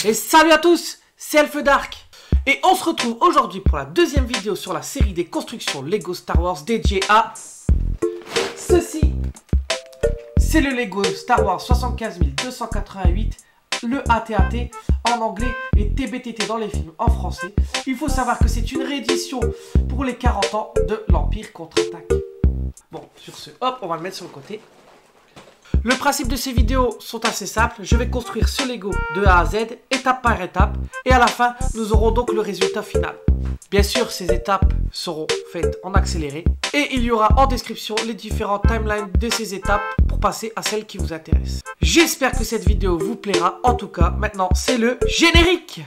Et salut à tous, c'est Elfe Dark. Et on se retrouve aujourd'hui pour la deuxième vidéo sur la série des constructions Lego Star Wars dédiée à ceci. C'est le Lego Star Wars 75288, le AT-AT en anglais et TBTT dans les films en français. Il faut savoir que c'est une réédition pour les 40 ans de l'Empire contre-attaque. Bon, sur ce, hop, on va le mettre sur le côté. Le principe de ces vidéos sont assez simples. Je vais construire ce Lego de A à Z, étape par étape. Et à la fin, nous aurons donc le résultat final. Bien sûr, ces étapes seront faites en accéléré. Et il y aura en description les différentes timelines de ces étapes pour passer à celles qui vous intéressent. J'espère que cette vidéo vous plaira. En tout cas, maintenant, c'est le générique!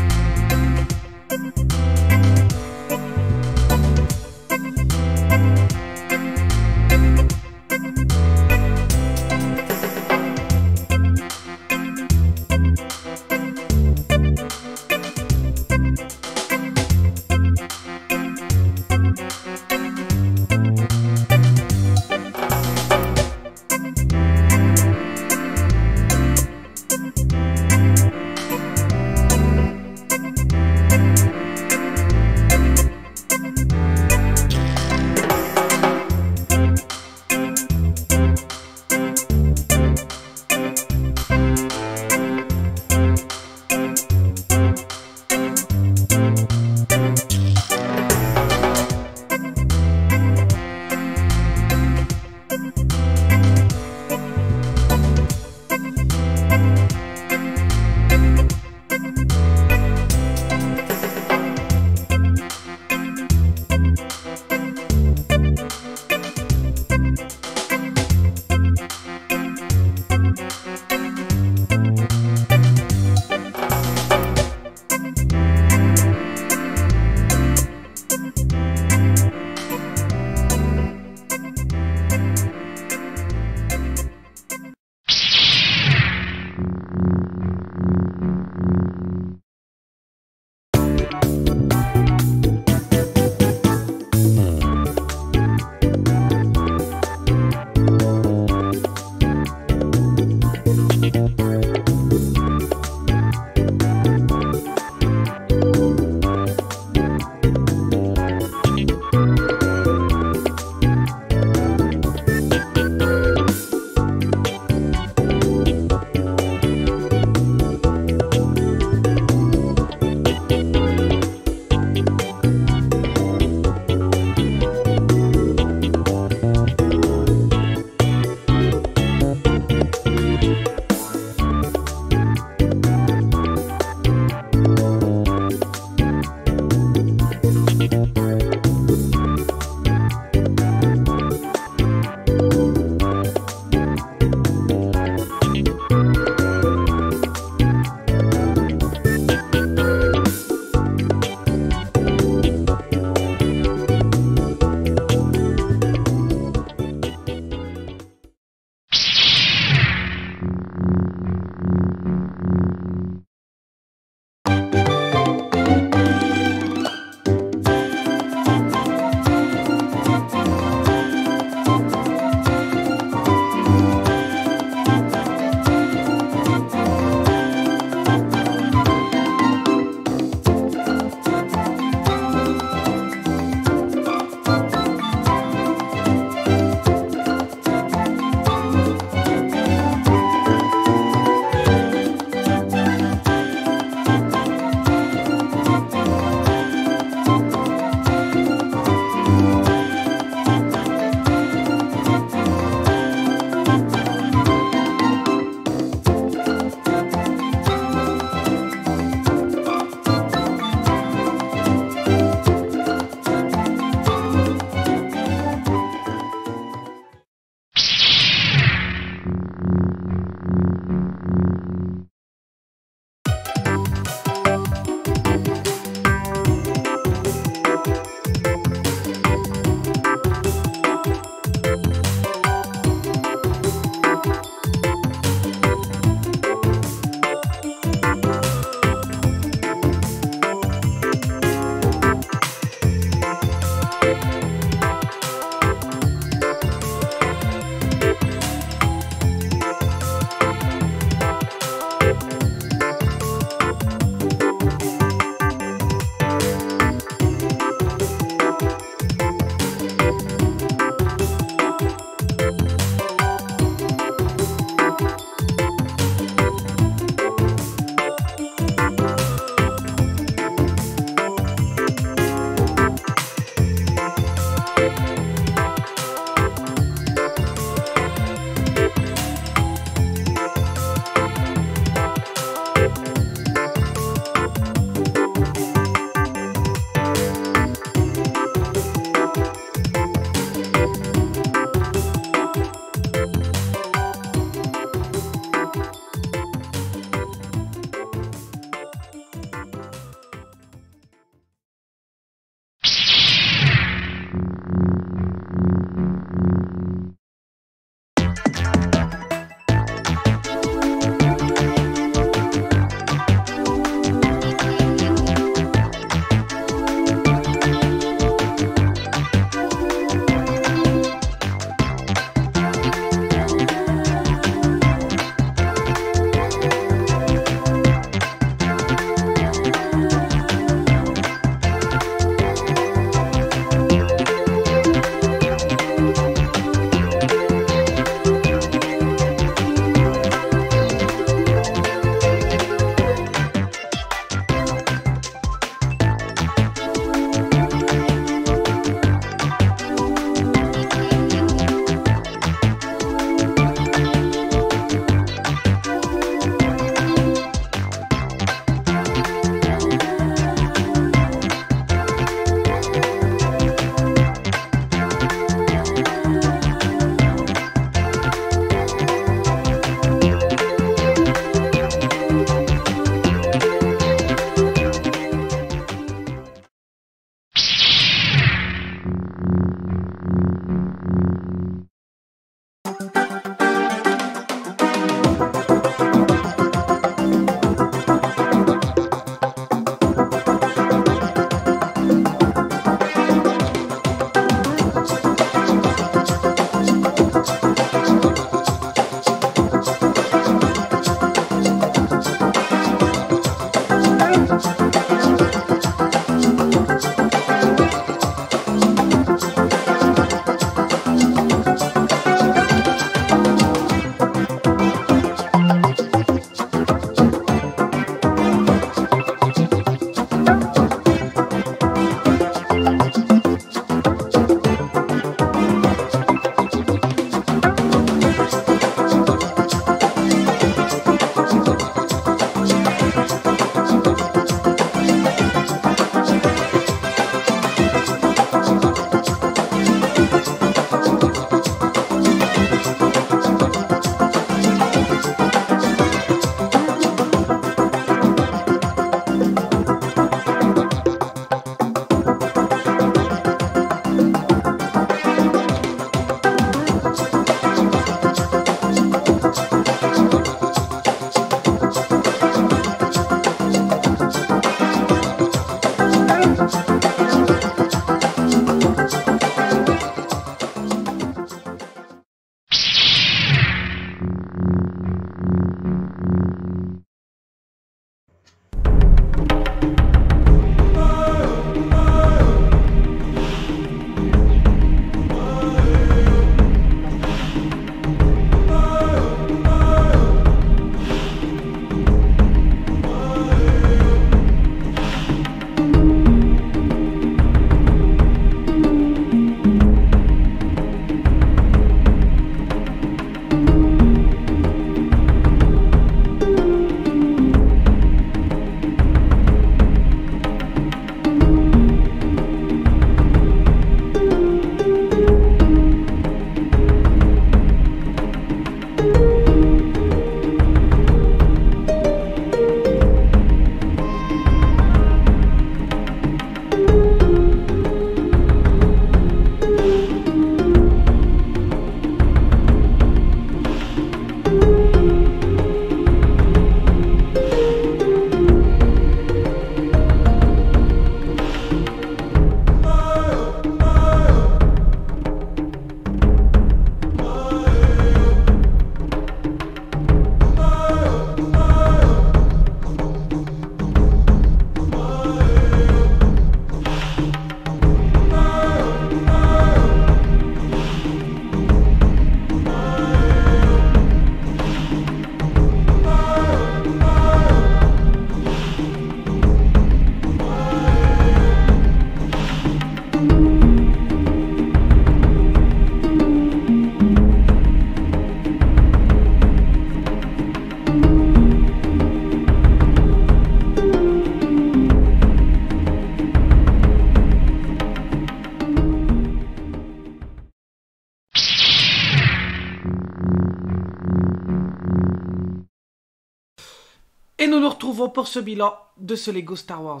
Et nous nous retrouvons pour ce bilan de ce Lego Star Wars.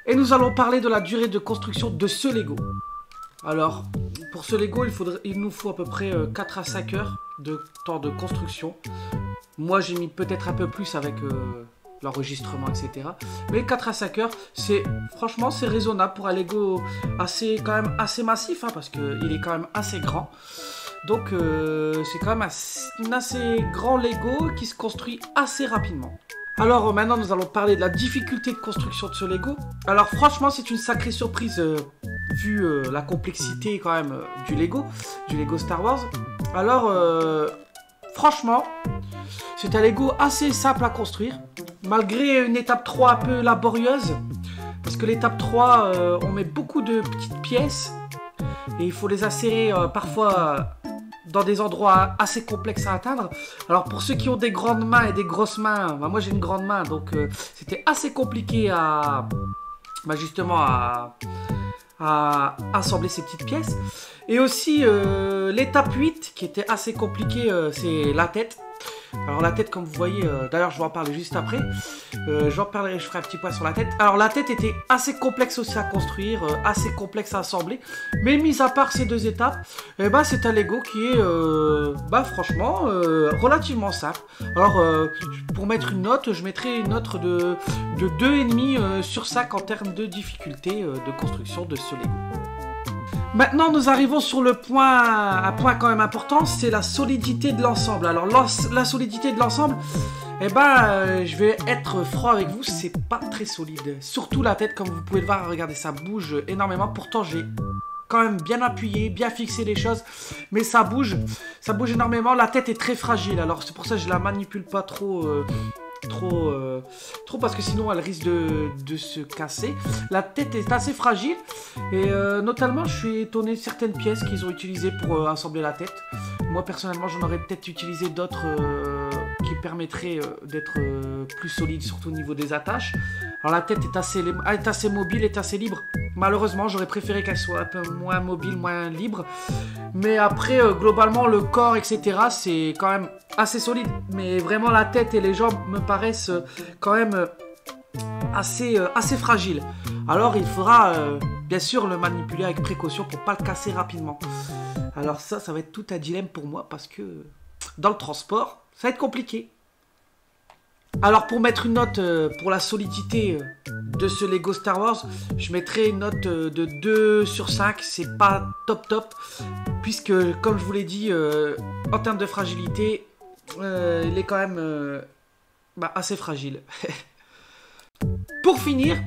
Et nous allons parler de la durée de construction de ce Lego. Alors, pour ce Lego, il nous faut à peu près 4 à 5 heures de temps de construction. Moi, j'ai mis peut-être un peu plus avec l'enregistrement, etc. Mais 4 à 5 heures, franchement, c'est raisonnable pour un Lego quand même assez massif, hein, parce qu'il est quand même assez grand. Donc, c'est quand même un assez grand Lego qui se construit assez rapidement. Alors, maintenant, nous allons parler de la difficulté de construction de ce Lego. Alors, franchement, c'est une sacrée surprise vu la complexité quand même du Lego Star Wars. Alors, franchement, c'est un Lego assez simple à construire, malgré une étape 3 un peu laborieuse. Parce que l'étape 3, on met beaucoup de petites pièces et il faut les insérer parfois dans des endroits assez complexes à atteindre. Alors pour ceux qui ont des grandes mains et des grosses mains, bah moi j'ai une grande main, donc c'était assez compliqué justement à assembler ces petites pièces. Et aussi l'étape 8 qui était assez compliquée, c'est la tête. Alors la tête, comme vous voyez, d'ailleurs je vais en parler juste après, je ferai un petit point sur la tête. Alors la tête était assez complexe aussi à construire, assez complexe à assembler, mais mis à part ces deux étapes, c'est un Lego qui est franchement relativement simple. Alors pour mettre une note, je mettrai une note de 2,5 sur 5 en termes de difficulté de construction de ce Lego. Maintenant, nous arrivons sur un point quand même important, c'est la solidité de l'ensemble. Alors, la solidité de l'ensemble, je vais être franc avec vous, c'est pas très solide. Surtout la tête, comme vous pouvez le voir, regardez, ça bouge énormément. Pourtant, j'ai quand même bien appuyé, bien fixé les choses, mais ça bouge énormément. La tête est très fragile, alors c'est pour ça que je la manipule pas trop parce que sinon elle risque de se casser. La tête est assez fragile et notamment je suis étonné de certaines pièces qu'ils ont utilisées pour assembler la tête. Moi personnellement j'en aurais peut-être utilisé d'autres qui permettraient d'être plus solide, surtout au niveau des attaches. Alors la tête est assez mobile, est assez libre. Malheureusement j'aurais préféré qu'elle soit un peu moins mobile, moins libre. Mais après globalement le corps etc c'est quand même assez solide. Mais vraiment la tête et les jambes me paraissent quand même assez fragiles. Alors il faudra bien sûr le manipuler avec précaution pour pas le casser rapidement. Alors ça va être tout un dilemme pour moi parce que dans le transport ça va être compliqué. Alors pour mettre une note pour la solidité de ce Lego Star Wars, je mettrai une note de 2 sur 5, c'est pas top, puisque comme je vous l'ai dit, en termes de fragilité, il est quand même assez fragile. Pour finir,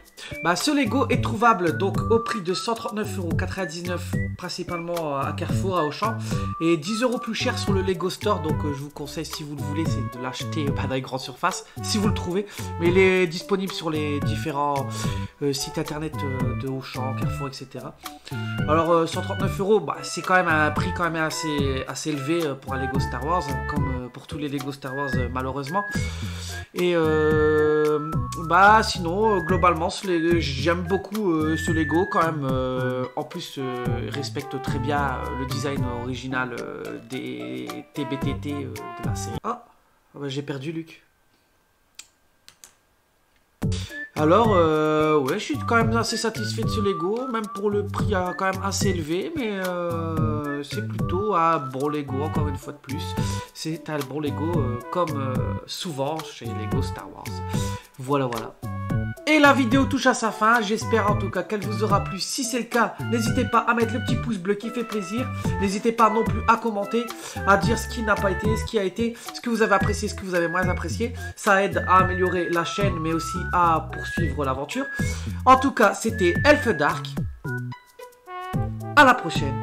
ce Lego est trouvable donc au prix de 139,99 € principalement à Carrefour, à Auchan, et 10 € plus cher sur le Lego Store. Donc je vous conseille, si vous le voulez, c'est de l'acheter dans les grandes surfaces si vous le trouvez. Mais il est disponible sur les différents sites internet de Auchan, Carrefour, etc. Alors 139 €, c'est quand même un prix quand même assez élevé pour un Lego Star Wars, comme pour tous les Lego Star Wars malheureusement. Et sinon globalement j'aime beaucoup ce Lego quand même. En plus il respecte très bien le design original des TBTT de la série. J'ai perdu Luc. Alors ouais, je suis quand même assez satisfait de ce Lego, même pour le prix quand même assez élevé, mais c'est plutôt un bon Lego, encore une fois de plus. C'est un bon Lego comme souvent chez Lego Star Wars. Voilà. Et la vidéo touche à sa fin, j'espère en tout cas qu'elle vous aura plu. Si c'est le cas, n'hésitez pas à mettre le petit pouce bleu qui fait plaisir. N'hésitez pas non plus à commenter, à dire ce qui n'a pas été, ce qui a été, ce que vous avez apprécié, ce que vous avez moins apprécié. Ça aide à améliorer la chaîne, mais aussi à poursuivre l'aventure. En tout cas, c'était Elfe Dark. À la prochaine.